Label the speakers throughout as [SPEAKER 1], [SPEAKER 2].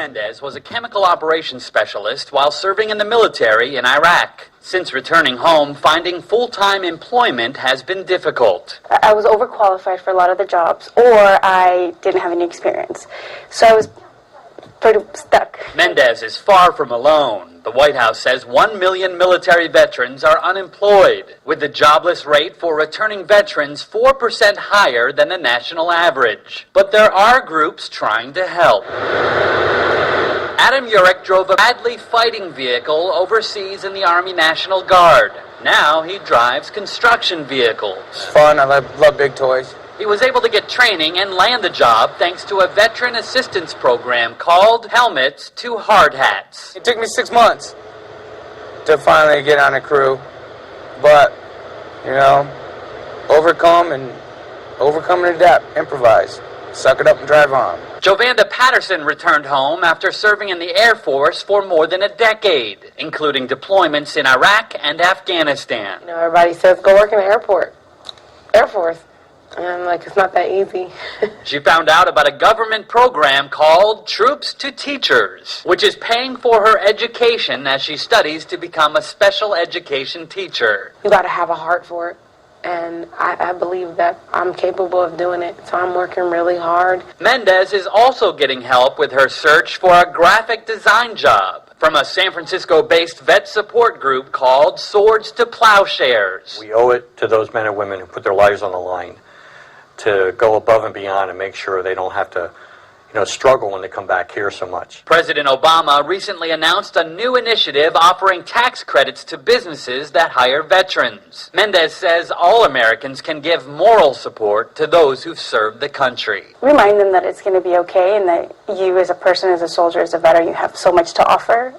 [SPEAKER 1] Mendez was a chemical operations specialist while serving in the military in Iraq. Since returning home, finding full-time employment has been difficult.
[SPEAKER 2] I was overqualified for a lot of the jobs, or I didn't have any experience. So I was pretty stuck.
[SPEAKER 1] Mendez is far from alone. The White House says 1 million military veterans are unemployed, with the jobless rate for returning veterans 4% higher than the national average. But there are groups trying to help. Adam Urich drove a Bradley fighting vehicle overseas in the Army National Guard. Now he drives construction vehicles.
[SPEAKER 3] It's fun. I love big toys.
[SPEAKER 1] He was able to get training and land the job thanks to a veteran assistance program called Helmets to Hard Hats.
[SPEAKER 3] It took me 6 months to finally get on a crew, but, overcome and adapt, improvise, suck it up and drive on.
[SPEAKER 1] Jovanda Patterson returned home after serving in the Air Force for more than a decade, including deployments in Iraq and Afghanistan.
[SPEAKER 4] Everybody says go work in the Air Force. And I'm like, it's not that easy.
[SPEAKER 1] She found out about a government program called Troops to Teachers, which is paying for her education as she studies to become a special education teacher.
[SPEAKER 4] You got to have a heart for it. And I believe that I'm capable of doing it, so I'm working really hard.
[SPEAKER 1] Mendez is also getting help with her search for a graphic design job from a San Francisco-based vet support group called Swords to Plowshares.
[SPEAKER 5] We owe it to those men and women who put their lives on the line to go above and beyond and make sure they don't have to struggle when they come back here so much.
[SPEAKER 1] President Obama recently announced a new initiative offering tax credits to businesses that hire veterans. Mendez says all Americans can give moral support to those who've served the country.
[SPEAKER 2] Remind them that it's going to be okay and that you as a person, as a soldier, as a veteran, you have so much to offer.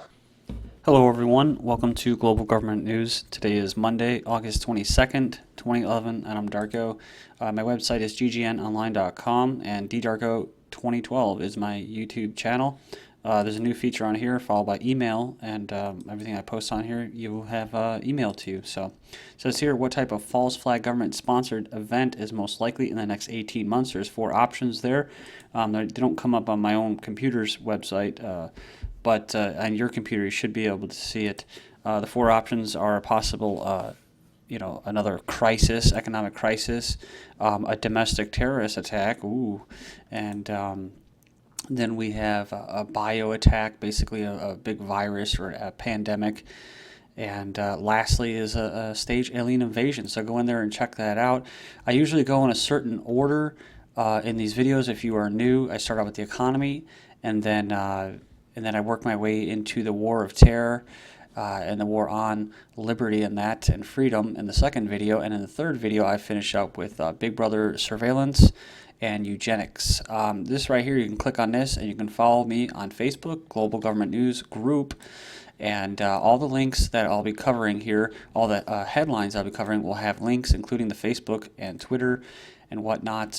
[SPEAKER 6] Hello everyone, welcome to Global Government News. Today is Monday, August 22nd, 2011, and I'm Darko. My website is ggnonline.com, and ddarko2012 is my YouTube channel. There's a new feature on here, followed by email, and everything I post on here you will have emailed to you. So it says here, what type of false flag government-sponsored event is most likely in the next 18 months? There's 4 options there. They don't come up on my own computer's website, but on your computer you should be able to see it. The 4 options are a possible, another crisis, economic crisis, a domestic terrorist attack, and then we have a bio attack, basically a big virus or a pandemic, and lastly is a staged alien invasion. So go in there and check that out. I usually go in a certain order in these videos. If you are new, I start out with the economy, and then I work my way into the war of terror and the war on liberty and freedom in the second video. And in the third video, I finish up with Big Brother surveillance and eugenics. This right here, you can click on this and you can follow me on Facebook, Global Government News Group. And all the links that I'll be covering here, all the headlines I'll be covering will have links, including the Facebook and Twitter and whatnot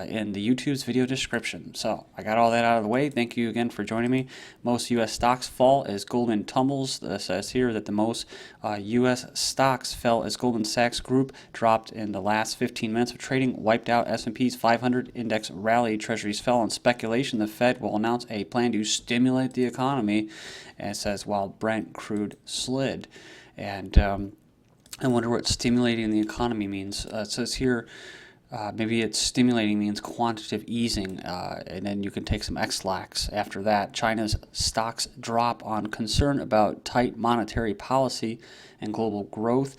[SPEAKER 6] in the YouTube's video description. So I got all that out of the way. Thank you again for joining me. Most U.S. stocks fall as Goldman tumbles. It says here that the most U.S. stocks fell as Goldman Sachs Group dropped in the last 15 minutes of trading, wiped out S&P's 500 index rally. Treasuries fell on speculation the Fed will announce a plan to stimulate the economy. And it says while Brent crude slid. And I wonder what stimulating the economy means. It says here, maybe it's stimulating means quantitative easing, and then you can take some XLAX after that. China's stocks drop on concern about tight monetary policy and global growth.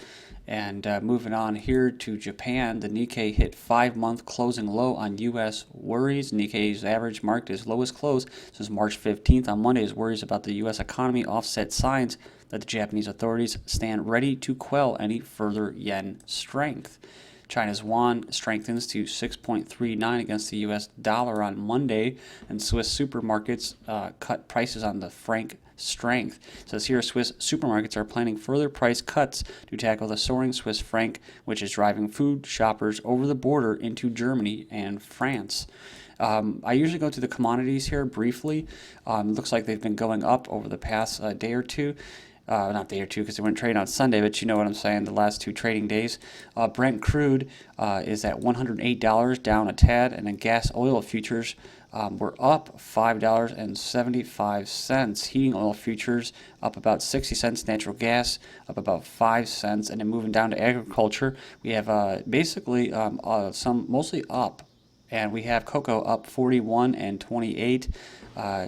[SPEAKER 6] And moving on here to Japan, the Nikkei hit 5-month closing low on U.S. worries. Nikkei's average marked its lowest close since March 15th. On Monday, as worries about the U.S. economy offset signs that the Japanese authorities stand ready to quell any further yen strength. China's yuan strengthens to 6.39 against the U.S. dollar on Monday, and Swiss supermarkets cut prices on the franc strength. It says here Swiss supermarkets are planning further price cuts to tackle the soaring Swiss franc, which is driving food shoppers over the border into Germany and France. I usually go to the commodities here briefly. It looks like they've been going up over the past day or two. Not day or two because they went trading on Sunday, but you know what I'm saying, the last 2 trading days. Brent crude is at $108, down a tad, and then gas oil futures We're up $5.75. Heating oil futures up about 60 cents. Natural gas up about 5 cents. And then moving down to agriculture, we have basically some mostly up. And we have cocoa up 41 and 28.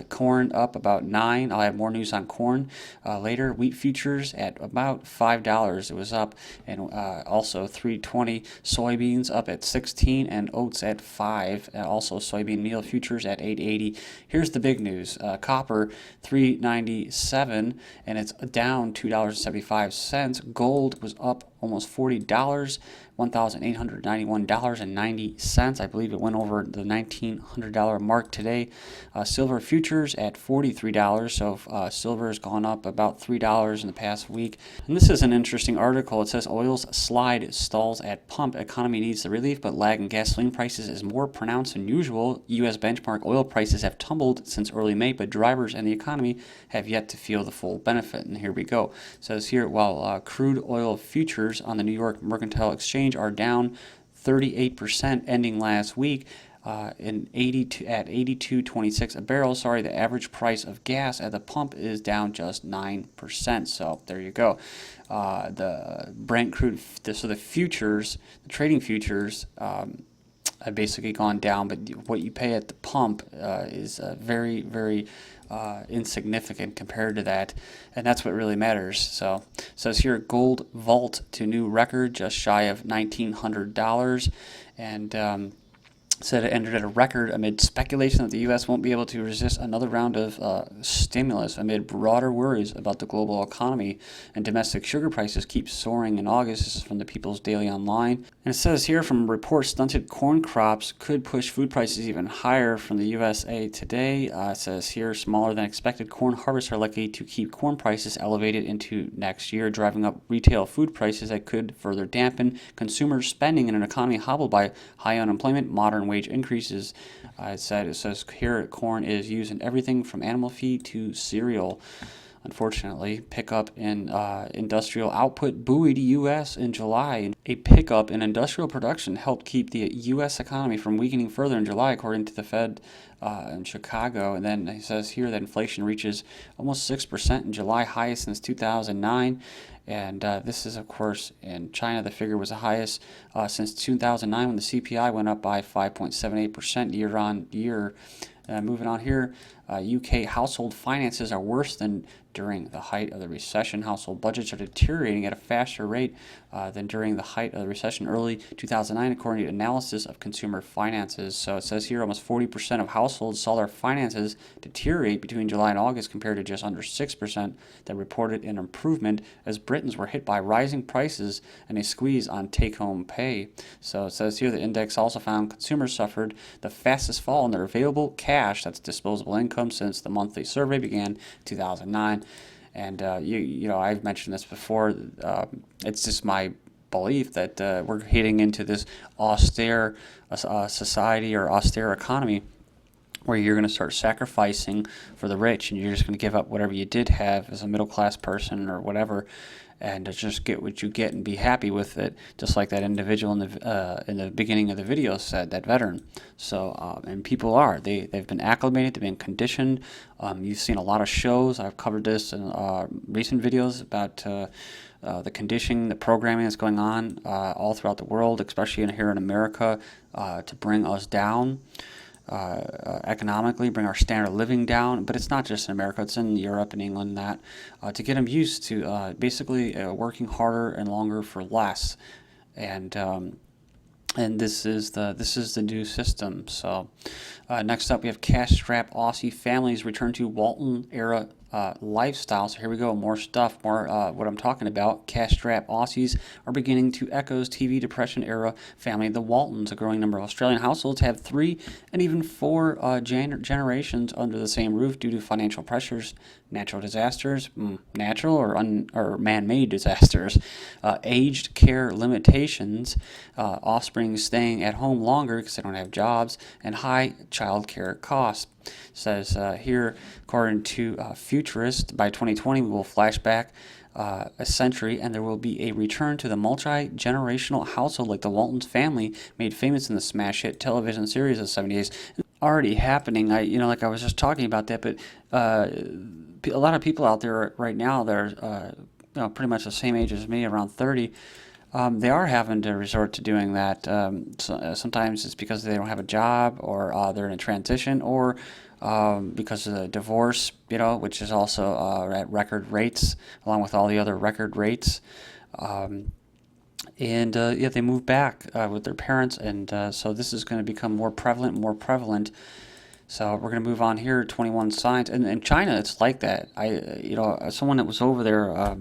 [SPEAKER 6] Corn up about 9. I'll have more news on corn later. Wheat futures at about $5. It was up, and also 3.20. Soybeans up at 16, and oats at 5. Also soybean meal futures at 8.80. Here's the big news: copper 3.97, and it's down $2.75. Gold was up almost $40, $1,891.90. I believe it went over the $1,900 mark today. Silver futures at $43, so silver has gone up about $3 in the past week. And this is an interesting article. It says oil's slide stalls at pump. Economy needs the relief, but lag in gasoline prices is more pronounced than usual. U.S. benchmark oil prices have tumbled since early May, but drivers and the economy have yet to feel the full benefit. And here we go. It says here, while crude oil futures on the New York Mercantile Exchange are down 38%, ending last week at 82.26 a barrel. The average price of gas at the pump is down just 9%. So there you go. The Brent crude, so the futures, the trading futures, have basically gone down, but what you pay at the pump is very, very insignificant compared to that, and that's what really matters. So it says here, gold vault to new record, just shy of $1,900, and said it ended at a record amid speculation that the U.S. won't be able to resist another round of stimulus amid broader worries about the global economy, and domestic sugar prices keep soaring in August. This is from the People's Daily Online. And it says here, from reports, stunted corn crops could push food prices even higher. From the USA Today, it says here, smaller than expected corn harvests are likely to keep corn prices elevated into next year, driving up retail food prices that could further dampen consumer spending in an economy hobbled by high unemployment, modern wage increases. It says here, corn is used in everything from animal feed to cereal. Unfortunately, pickup in industrial output buoyed U.S. in July. A pickup in industrial production helped keep the U.S. economy from weakening further in July, according to the Fed in Chicago. And then he says here that inflation reaches almost 6% in July, highest since 2009. And this is, of course, in China. The figure was the highest since 2009, when the CPI went up by 5.78% year on year. Moving on here, UK household finances are worse than during the height of the recession. Household budgets are deteriorating at a faster rate than during the height of the recession early 2009, according to analysis of consumer finances. So it says here, almost 40% of households saw their finances deteriorate between July and August, compared to just under 6% that reported an improvement, as Britons were hit by rising prices and a squeeze on take-home pay. So it says here, the index also found consumers suffered the fastest fall in their available cash, that's disposable income, since the monthly survey began in 2009. And you know, I've mentioned this before. It's just my belief that we're heading into this austere society, or austere economy, where you're going to start sacrificing for the rich, and you're just going to give up whatever you did have as a middle class person or whatever, and just get what you get and be happy with it, just like that individual in the beginning of the video said, that veteran. So and people are, they've been acclimated, they've been conditioned. You've seen a lot of shows. I've covered this in recent videos about the conditioning, the programming that's going on all throughout the world, especially here in America, to bring us down. Economically, bring our standard of living down. But it's not just in America, it's in Europe and England, that to get them used to basically working harder and longer for less. And this is the new system. So next up, we have cash-strapped Aussie families return to Walton-era lifestyle. So here we go, more stuff, more what I'm talking about. Cash-strapped Aussies are beginning to echo TV depression-era family, the Waltons. A growing number of Australian households have 3 and even 4 generations under the same roof due to financial pressures, natural disasters, natural or man-made disasters, aged care limitations, offspring staying at home longer because they don't have jobs, and high child care costs. Says here, according to futurists, by 2020 we will flash back a century, and there will be a return to the multi-generational household like the Waltons family, made famous in the smash hit television series of the 70s. already happening. Like I was just talking about that, but a lot of people out there right now, they're pretty much the same age as me, around 30. They are having to resort to doing that. Sometimes it's because they don't have a job, or they're in a transition, or because of the divorce, which is also at record rates, along with all the other record rates. They move back with their parents, and so this is going to become more prevalent. So we're going to move on here. 21 signs, and in China, it's like that. Someone that was over there, a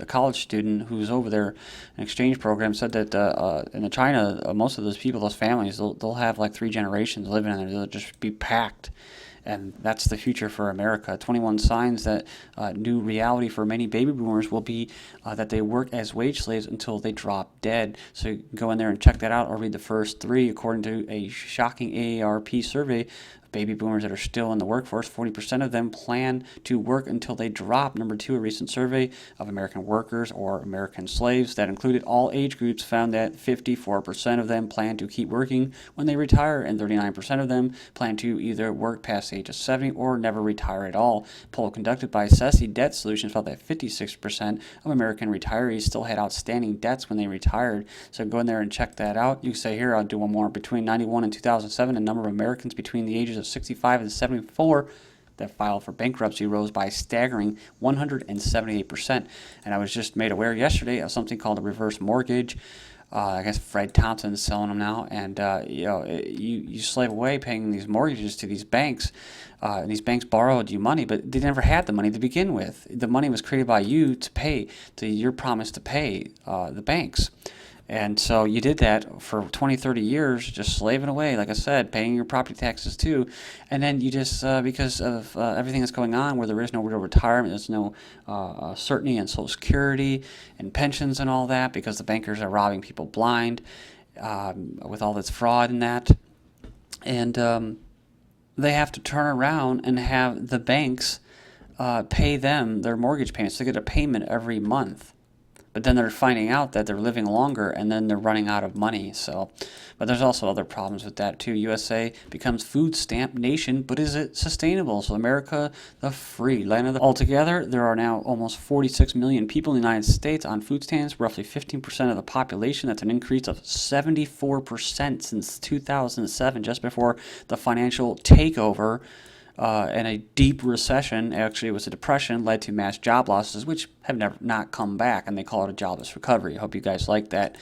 [SPEAKER 6] college student who was over there, an exchange program, said that in China, most of those people, those families, they'll have like 3 generations living in there. They'll just be packed. And that's the future for America. 21 signs that new reality for many baby boomers will be that they work as wage slaves until they drop dead. So you can go in there and check that out, or read the first 3. According to a shocking AARP survey of baby boomers that are still in the workforce, 40% of them plan to work until they drop. Number 2, a recent survey of American workers or American slaves that included all age groups found that 54% of them plan to keep working when they retire, and 39% of them plan to either work past the age of 70 or never retire at all. A poll conducted by Ceci Debt Solutions found that 56% of American retirees still had outstanding debts when they retired. So go in there and check that out. You can say here, I'll do one more. Between 91 and 2007, the number of Americans between the ages of 65 and 74 that filed for bankruptcy rose by a staggering 178%. And I was just made aware yesterday of something called a reverse mortgage. I guess Fred Thompson's selling them now, and you slave away paying these mortgages to these banks, and these banks borrowed you money, but they never had the money to begin with. The money was created by you to pay, to your promise to pay the banks. And so you did that for 20, 30 years, just slaving away, like I said, paying your property taxes too. And then you just, because of everything that's going on, where there is no real retirement, there's no certainty in Social Security and pensions and all that, because the bankers are robbing people blind with all this fraud and that. And they have to turn around and have the banks pay them their mortgage payments. They get a payment every month. But then they're finding out that they're living longer, and then they're running out of money. But there's also other problems with that too. USA becomes food stamp nation, but is it sustainable? So America, the free land of the... Altogether, there are now almost 46 million people in the United States on food stamps, roughly 15% of the population. That's an increase of 74% since 2007, just before the financial takeover. And a deep recession, actually it was a depression, led to mass job losses, which have not come back, and they call it a jobless recovery. I hope you guys like that,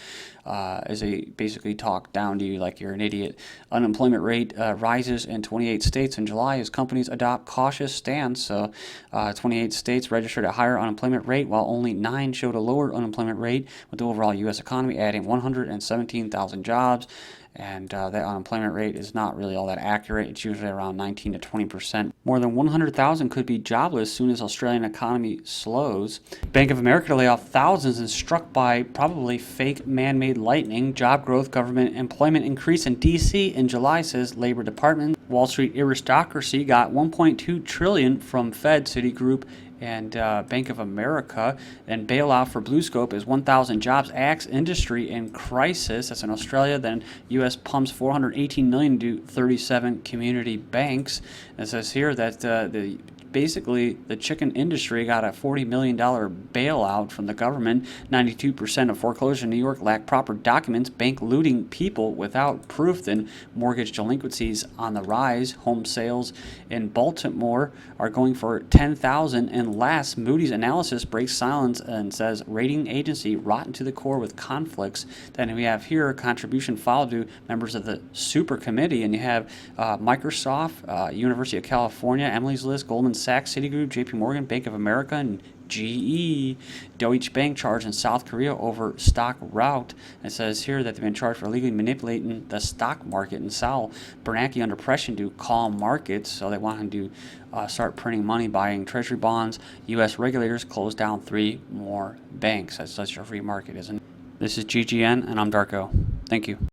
[SPEAKER 6] as they basically talk down to you like you're an idiot. Unemployment rate rises in 28 states in July as companies adopt cautious stance. So 28 states registered a higher unemployment rate, while only 9 showed a lower unemployment rate, with the overall U.S. economy adding 117,000 jobs. And that unemployment rate is not really all that accurate. It's usually around 19 to 20%. More than 100,000 could be jobless soon as Australian economy slows. Bank of America to lay off thousands and struck by probably fake man-made lightning. Job growth, government employment increase in D.C. in July, says Labor Department. Wall Street aristocracy got $1.2 trillion from Fed, Citigroup, and Bank of America. And bailout for BlueScope is 1,000 jobs. Axe industry in crisis. That's in Australia. Then U.S. pumps $418 million to 37 community banks. It says here that basically the chicken industry got a $40 million bailout from the government. 92% of foreclosures in New York lack proper documents. Bank looting people without proof. Then mortgage delinquencies on the rise. Home sales in Baltimore are going for 10,000 and less. Moody's analysis breaks silence and says rating agency rotten to the core with conflicts. Then we have here contribution filed to members of the super committee, and you have Microsoft, University of California, Emily's List, Goldman Sachs, Citigroup, JP Morgan, Bank of America, and GE. Deutsche Bank charged in South Korea over stock rout. It says here that they've been charged for illegally manipulating the stock market. And Sal Bernanke under pressure to calm markets, so they want him to start printing money, buying treasury bonds. U.S. regulators closed down 3 more banks. That's such a free market, isn't it? This is GGN, and I'm Darko. Thank you.